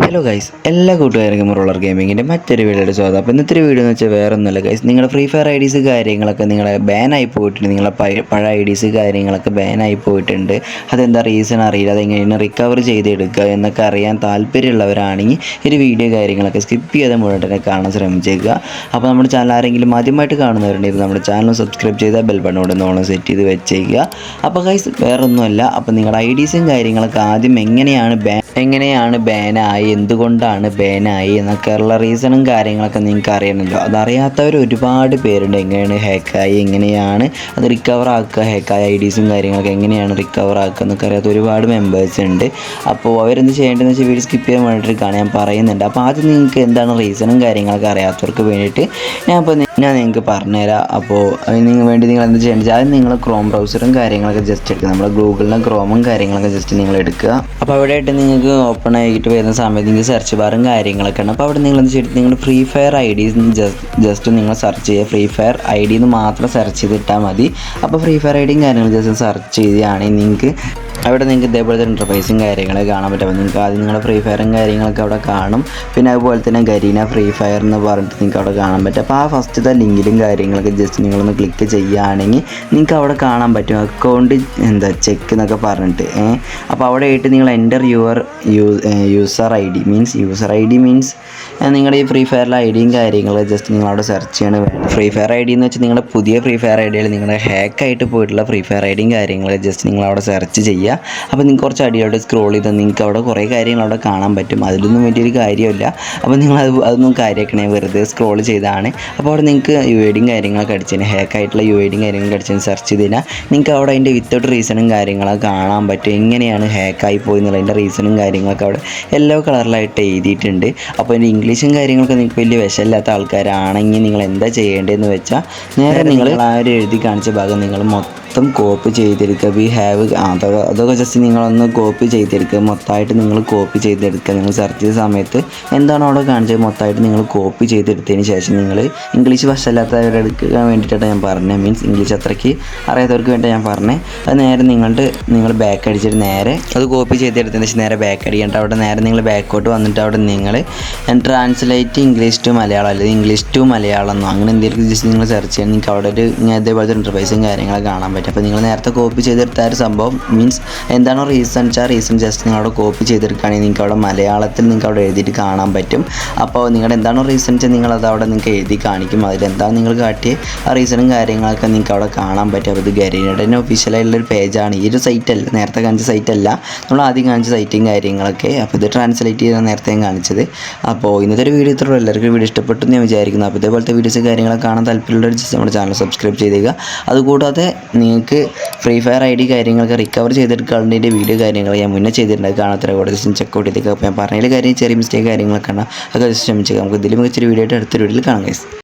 Hello guys, എല്ലാ കൂട്ടുകാർക്കും roller ഗെയിമിങ്ങിൻ്റെ മറ്റൊരു വീഡിയോയുടെ സ്വാഗതം. അപ്പോൾ ഇന്നത്തെ വീഡിയോ എന്ന് വെച്ചാൽ വേറെ ഒന്നുമല്ല ഗൈസ്, നിങ്ങളുടെ ഫ്രീ ഫയർ ഐ ഡീസ് കാര്യങ്ങളൊക്കെ നിങ്ങളെ ബാനായി പോയിട്ടുണ്ട്. നിങ്ങളെ പഴയ ഐ ഡീസ് കാര്യങ്ങളൊക്കെ ബാനായി പോയിട്ടുണ്ട്. അതെന്താ റീസൺ അറിയില്ല, അതെങ്ങനെയാണ് റിക്കവർ ചെയ്തെടുക്കുക എന്നൊക്കെ അറിയാൻ താല്പര്യമുള്ളവരാണെങ്കിൽ ഒരു വീഡിയോ കാര്യങ്ങളൊക്കെ സ്കിപ്പ് ചെയ്ത് മുഴുവൻ കാണാൻ ശ്രമിച്ചേക്കുക. അപ്പോൾ നമ്മുടെ ചാനൽ ആരെങ്കിലും ആദ്യമായിട്ട് കാണുന്നവരുണ്ടെങ്കിൽ നമ്മുടെ ചാനൽ സബ്സ്ക്രൈബ് ചെയ്താൽ ബെൽ ബട്ടൺ കൂടെ ഓൺ സെറ്റ് ചെയ്ത് വെച്ചേക്കുക. അപ്പോൾ ഗൈസ് വേറെ ഒന്നുമല്ല, അപ്പോൾ നിങ്ങളുടെ ഐ ഡീസും കാര്യങ്ങളൊക്കെ ആദ്യം എങ്ങനെയാണ് ബാനായി, എന്തുകൊണ്ടാണ് ബാനായി എന്നൊക്കെയുള്ള റീസണും കാര്യങ്ങളൊക്കെ നിങ്ങൾക്ക് അറിയണമല്ലോ. അതറിയാത്തവർ ഒരുപാട് പേരുണ്ട്. എങ്ങനെയാണ് ഹാക്കായി, എങ്ങനെയാണ് അത് റിക്കവർ ആക്കുക, ഹാക്കായ ഐ ഡീസും കാര്യങ്ങളൊക്കെ എങ്ങനെയാണ് റിക്കവർ ആക്കുക എന്നൊക്കെ അറിയാത്ത ഒരുപാട് മെമ്പേഴ്സ് ഉണ്ട്. അപ്പോൾ അവരെന്ത് ചെയ്യേണ്ടതെന്ന് വെച്ചാൽ വീഡിയോ സ്കിപ്പ് ചെയ്യാൻ വേണ്ടിയിട്ട് ഞാൻ പറയുന്നുണ്ട്. അപ്പോൾ ആദ്യം നിങ്ങൾക്ക് എന്താണ് റീസണും കാര്യങ്ങളൊക്കെ അറിയാത്തവർക്ക് വേണ്ടിയിട്ട് ഞാൻ നിങ്ങൾക്ക് പറഞ്ഞുതരാം. അപ്പോൾ അതിന് വേണ്ടി നിങ്ങൾ എന്ത് ചെയ്യേണ്ടത് വെച്ചാൽ ആദ്യം നിങ്ങൾ ക്രോം ബ്രൗസറും കാര്യങ്ങളൊക്കെ ജസ്റ്റ് എടുക്കുക. നമ്മുടെ ഗൂഗിളിലെ ക്രോമും കാര്യങ്ങളൊക്കെ ജസ്റ്റ് നിങ്ങൾ എടുക്കുക. അപ്പോൾ അവിടെ ആയിട്ട് നിങ്ങൾക്ക് ഓപ്പൺ ആയിട്ട് വരുന്ന സമയത്ത് നിങ്ങൾക്ക് സെർച്ച് ബാറും കാര്യങ്ങളൊക്കെ ഉണ്ട്. അപ്പോൾ അവിടെ നിങ്ങൾ എന്ത് ചെയ്തിട്ട് നിങ്ങൾ free fire I D just നിങ്ങൾ സെർച്ച് ചെയ്യുക. ഫ്രീ ഫയർ ഐ ഡി എന്ന് മാത്രം സെർച്ച് ചെയ്തിട്ടാൽ മതി. അപ്പോൾ ഫ്രീ ഫയർ ഐ ഡിയും കാര്യങ്ങളും ജസ്റ്റ് സെർച്ച് ചെയ്യുകയാണെങ്കിൽ നിങ്ങൾക്ക് ഇതേപോലത്തെ ഇൻ്റർഫേസും കാര്യങ്ങളൊക്കെ കാണാൻ പറ്റും. അപ്പോൾ നിങ്ങൾക്ക് ആദ്യം നിങ്ങളുടെ ഫ്രീ ഫയറും കാര്യങ്ങളൊക്കെ അവിടെ കാണും. പിന്നെ അതുപോലെ തന്നെ ഗരീന ഫ്രീ ഫയർ എന്ന് പറഞ്ഞിട്ട് നിങ്ങൾക്ക് അവിടെ കാണാൻ പറ്റും. അപ്പോൾ ആ ഫസ്റ്റത്തെ ലിങ്കിലും കാര്യങ്ങളൊക്കെ ജസ്റ്റ് നിങ്ങളൊന്ന് ക്ലിക്ക് ചെയ്യുകയാണെങ്കിൽ നിങ്ങൾക്ക് അവിടെ കാണാൻ പറ്റും അക്കൗണ്ട് ചെക്ക് എന്നൊക്കെ പറഞ്ഞിട്ട്. അപ്പോൾ അവിടെ ആയിട്ട് നിങ്ങൾ enter your user I D means നിങ്ങളുടെ ഈ ഫ്രീ ഫയറിലെ ഐ ഡിയും കാര്യങ്ങളും ജസ്റ്റ് നിങ്ങളവിടെ സെർച്ച് ചെയ്യണം. ഫ്രീ ഫയർ ഐ ഡി എന്ന് വെച്ചാൽ നിങ്ങളുടെ പുതിയ ഫ്രീ ഫയർ ഐ ഡിയിൽ നിങ്ങളുടെ ഹാക്കായിട്ട് പോയിട്ടുള്ള ഫ്രീ ഫയർ ഐ ഡിയും കാര്യങ്ങളും ജസ്റ്റ് നിങ്ങളവിടെ സെർച്ച് ചെയ്യുക. അപ്പോൾ നിങ്ങൾക്ക് കുറച്ച് അടിയോടെ സ്ക്രോൾ ചെയ്താൽ നിങ്ങൾക്ക് അവിടെ കുറേ കാര്യങ്ങൾ അവിടെ കാണാൻ പറ്റും. അതിലൊന്നും വലിയൊരു കാര്യമില്ല. അപ്പോൾ നിങ്ങൾ അതൊന്നും കാര്യമാക്കണേ, വെറുതെ സ്ക്രോൾ ചെയ്താണ്. അപ്പോൾ അവിടെ നിങ്ങൾക്ക് യു ഐ ഡിയും കാര്യങ്ങളൊക്കെ അടിച്ചതിന് ഹാക്കായിട്ടുള്ള യു ഐ ഡിയും കാര്യങ്ങളൊക്കെ അടിച്ചതിന് സെർച്ച് ചെയ്ത് കഴിഞ്ഞാൽ നിങ്ങൾക്ക് അവിടെ അതിൻ്റെ വിത്തൗട്ട് റീസണും കാര്യങ്ങളൊക്കെ കാണാൻ പറ്റും. എങ്ങനെയാണ് ഹാക്കായി പോയി എന്നുള്ളതിൻ്റെ റീസണും കാര്യങ്ങളൊക്കെ അവിടെ യെല്ലോ കളറിലായിട്ട് എഴുതിയിട്ടുണ്ട്. അപ്പോൾ അതിൻ്റെ ഇംഗ്ലീഷും കാര്യങ്ങളൊക്കെ നിങ്ങൾക്ക് വലിയ വിഷമില്ലാത്ത ആൾക്കാരാണെങ്കിൽ നിങ്ങൾ എന്താ ചെയ്യേണ്ടതെന്ന് വെച്ചാൽ നേരെ നിങ്ങൾ ആ ഒരു എഴുതി കാണിച്ച ഭാഗം നിങ്ങൾ മൊത്തം കോപ്പി ചെയ്തെടുക്കുക. അതൊക്കെ ജസ്റ്റ് നിങ്ങളൊന്ന് കോപ്പി ചെയ്തെടുക്കുക. മൊത്തമായിട്ട് നിങ്ങൾ കോപ്പി ചെയ്തെടുക്കുക. നിങ്ങൾ സെർച്ച് ചെയ്ത സമയത്ത് എന്താണോ അവിടെ കാണിച്ചത് മൊത്തമായിട്ട് നിങ്ങൾ കോപ്പി ചെയ്തെടുത്തതിന് ശേഷം നിങ്ങൾ ഇംഗ്ലീഷ് ഭാഷയില്ലാത്തവരെടുക്കാൻ വേണ്ടിയിട്ടാണ് ഞാൻ പറഞ്ഞത്. മീൻസ് ഇംഗ്ലീഷ് അത്രയ്ക്ക് അറിയാത്തവർക്ക് വേണ്ടി ഞാൻ പറഞ്ഞത്. അത് നേരെ നിങ്ങൾ ബാക്ക് അടിച്ചിട്ട് നേരെ അത് കോപ്പി ചെയ്തെടുത്തതിന് ശേഷം നേരെ ബാക്ക് അടിക്കേണ്ട. അവിടെ നേരെ നിങ്ങൾ ബാക്കോട്ട് വന്നിട്ട് അവിടെ നിങ്ങൾ ട്രാൻസ്ലേറ്റ് ഇംഗ്ലീഷ് ടു മലയാളം അല്ലെങ്കിൽ ഇംഗ്ലീഷ് ടു മലയാളം എന്നോ അങ്ങനെ എന്തെങ്കിലും ജസ്റ്റ് നിങ്ങൾ സെർച്ച് ചെയ്യാൻ നിങ്ങൾക്ക് അവിടെ ഒരു ഇതേപോലത്തെ ഇൻ്റർഫേസും കാര്യങ്ങളൊക്കെ കാണാൻ പറ്റും. അപ്പോൾ നിങ്ങൾ നേരത്തെ കോപ്പി ചെയ്തെടുത്ത ഒരു സംഭവം മീൻസ് എന്താണോ റീസൺ വെച്ചാൽ റീസൺ ജസ്റ്റ് നിങ്ങളവിടെ കോപ്പി ചെയ്തെടുക്കുകയാണെങ്കിൽ നിങ്ങൾക്ക് അവിടെ മലയാളത്തിൽ നിങ്ങൾക്ക് അവിടെ എഴുതിയിട്ട് കാണാൻ പറ്റും. അപ്പോൾ നിങ്ങളുടെ എന്താണോ റീസൺ വെച്ചാൽ നിങ്ങളത് അവിടെ നിങ്ങൾക്ക് എഴുതി കാണിക്കും. അതിലെന്താണ് നിങ്ങൾ കാട്ടിയ ആ റീസണും കാര്യങ്ങളൊക്കെ നിങ്ങൾക്ക് അവിടെ കാണാൻ പറ്റും. അപ്പോൾ ഇത് ഗരീനയുടെ തന്നെ ഒഫീഷ്യലായിട്ടുള്ളൊരു പേജാണ്. ഈ ഒരു സൈറ്റല്ല, നേരത്തെ കാണിച്ച സൈറ്റല്ല, നമ്മൾ ആദ്യം കാണിച്ച സൈറ്റും കാര്യങ്ങളൊക്കെ. അപ്പോൾ ഇത് ട്രാൻസ്ലേറ്റ് ചെയ്താണ് നേരത്തെ കാണിച്ചത്. അപ്പോൾ ഇന്നത്തെ ഒരു വീഡിയോ ഇത്രയുള്ളൂ. എല്ലാവർക്കും വീഡിയോ ഇഷ്ടപ്പെട്ടു എന്ന് ഞാൻ വിചാരിക്കുന്നു. അപ്പോൾ ഇതേപോലത്തെ വീഡിയോസ് കാര്യങ്ങളൊക്കെ കാണാൻ താല്പര്യമുള്ളവർ ജസ്റ്റ് നമ്മുടെ ചാനൽ സബ്സ്ക്രൈബ് ചെയ്തേക്കുക. അതുകൂടാതെ നിങ്ങൾക്ക് ഫ്രീ ഫയർ ഐ ഡി കാര്യങ്ങളൊക്കെ റിക്കവർ ചെയ്തെടുക്കാനുള്ള വീഡിയോ കാര്യങ്ങൾ ഞാൻ മുന്നേ ചെയ്തിട്ടുണ്ട്. കാണാത്ത കൂടെ ജസ്റ്റ് ചെക്കൗട്ട് ചെയ്തേക്കുക. അപ്പോൾ ഞാൻ പറഞ്ഞതിൽ കാര്യം ചെറിയ മിസ്റ്റേക്ക് കാര്യങ്ങളൊക്കെ ആണ്, അതൊക്കെ ജസ്റ്റ് ശ്രമിച്ചേക്കാം. നമുക്ക് ഇതിലും മികച്ചൊരു വീഡിയോ ആയിട്ട് അടുത്തൊരു വീഡിയോയിൽ കാണാം ഗൈസ്.